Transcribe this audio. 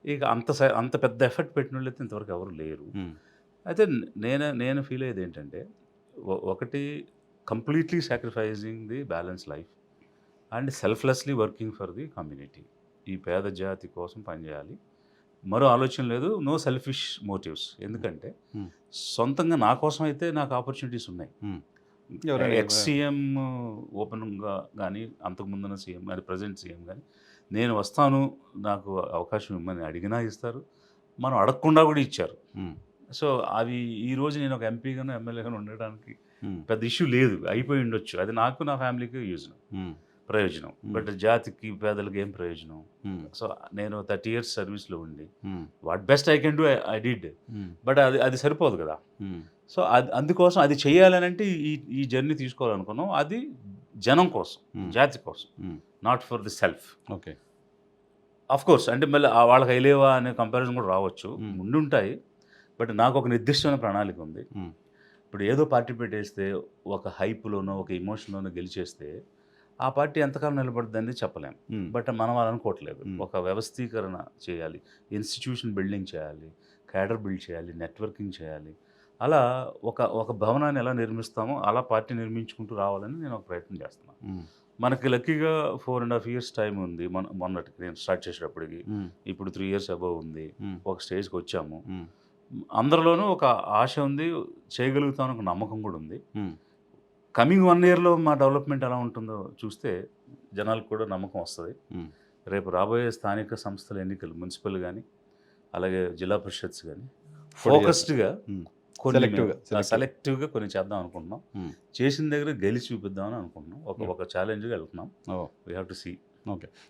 ఇక అంత పెద్ద ఎఫర్ట్ పెట్టిన వాళ్ళైతే ఇంతవరకు ఎవరు లేరు. హ్మ్. అయితే నేను ఫీల్ అయ్యేది ఏంటంటే, ఒకటి completely sacrificing the balance life and selflessly working for the community. ఈ పేద జాతి కోసం పనిచేయాలి. మరో ఆలోచన లేదు. No selfish motives. హ్మ్. ఎందుకంటే, హ్మ్. సొంతంగా నా కోసం అయితే నాకు ఆపర్చునిటీస్ ఉన్నాయి. హ్మ్. ఎవరైనా ఎక్స్ సీఎం ఓపెన్‌గా గాని, అంతకుముందున్న సీఎం గాని, ప్రెజెంట్ సీఎం గాని, నేను వస్తాను, నాకు అవకాశం ఇమ్మని అడిగినా ఇస్తారు. మనం అడగకుండా కూడా ఇచ్చారు. హ్మ్. సో, అవి ఈరోజు నేను ఒక ఎంపీగానో, ఎమ్మెల్యేగానో ఉండడానికి హ్మ్. పెద్ద ఇష్యూ లేదు. అయిపోయి ఉండొచ్చు. అది నాకు, నా ఫ్యామిలీకి హ్మ్. ప్రయోజనం. హ్మ్. బట్ జాతికి, పేదలకి ఏం ప్రయోజనం? హ్మ్. సో, నేను 30 ఇయర్స్ సర్వీస్‌లో ఉండి, హ్మ్. What best I can do I did. హ్మ్. బట్ అది అది సరిపోదు కదా! హ్మ్. సో, అందుకోసం అది చేయాలనంటే ఈ ఈ జర్నీ తీసుకోవాలనుకున్నాం. అది జనం కోసం, హ్మ్. జాతి కోసం. హ్మ్. Not for the self. Okay. Of course అంటే మళ్ళీ వాళ్ళకి అయ్యలేవా అనే కంపారిజన్ కూడా రావచ్చు. హ్మ్. ఉండుంటాయి. బట్ నాకొక నిర్దిష్టమైన ప్రణాళిక ఉంది. హ్మ్. ఇప్పుడు ఏదో పార్టీ పెట్టేస్తే, ఒక హైప్‌లోనో, ఒక ఎమోషన్‌లోనో గెలిచేస్తే, ఆ పార్టీ ఎంతకాలం నిలబడుద్దని చెప్పలేం. హ్మ్. బట్ మనం అలా అనుకోవట్లేదు. హ్మ్. ఒక వ్యవస్థీకరణ చేయాలి. ఇన్‌స్టిట్యూషన్ బిల్డింగ్ చేయాలి. క్యాడర్ బిల్డ్ చేయాలి. నెట్వర్కింగ్ చేయాలి. అలా ఒక ఒక భవనాన్ని ఎలా నిర్మిస్తామో, అలా పార్టీ నిర్మించుకుంటూ రావాలని నేను ఒక ప్రయత్నం చేస్తున్నాను. హ్మ్. మనకి లక్కీగా 4 ½ ఇయర్స్ టైమ్ ఉంది. మొన్నటికి నేను స్టార్ట్ చేసేటప్పటికి. హ్మ్. ఇప్పుడు 3 ఇయర్స్ అబోవ్ ఉంది. హ్మ్. ఒక స్టేజ్‌కొచ్చాము. హ్మ్. అందరిలోనూ ఒక ఆశ ఉంది. చేయగలుగుతామని ఒక నమ్మకం కూడా ఉంది. హ్మ్. కమింగ్ 1 ఇయర్‌లో మా డెవలప్‌మెంట్ ఎలా ఉంటుందో చూస్తే జనాలకు కూడా నమ్మకం వస్తది. హ్మ్. రేపు రాబోయే స్థానిక సంస్థల ఎన్నికలు మున్సిపల్ గాని, అలాగే జిల్లా పరిషత్స్ గాని పోటీ చేస్తారు. ఫోకస్డ్‌గా హ్మ్. కొన్ని మేము సెలెక్టివ్‌గా. సెలెక్టివ్‌గా కొన్ని చేద్దాం అనుకుంటున్నాం. హ్మ్. చేసిన దగ్గర గెలిచి చూపిద్దామని అనుకుంటున్నాం. ఒక హ్మ్. ఒక ఛాలెంజ్‌గా వెళ్తున్నాం. Oh! We have to see. Okay.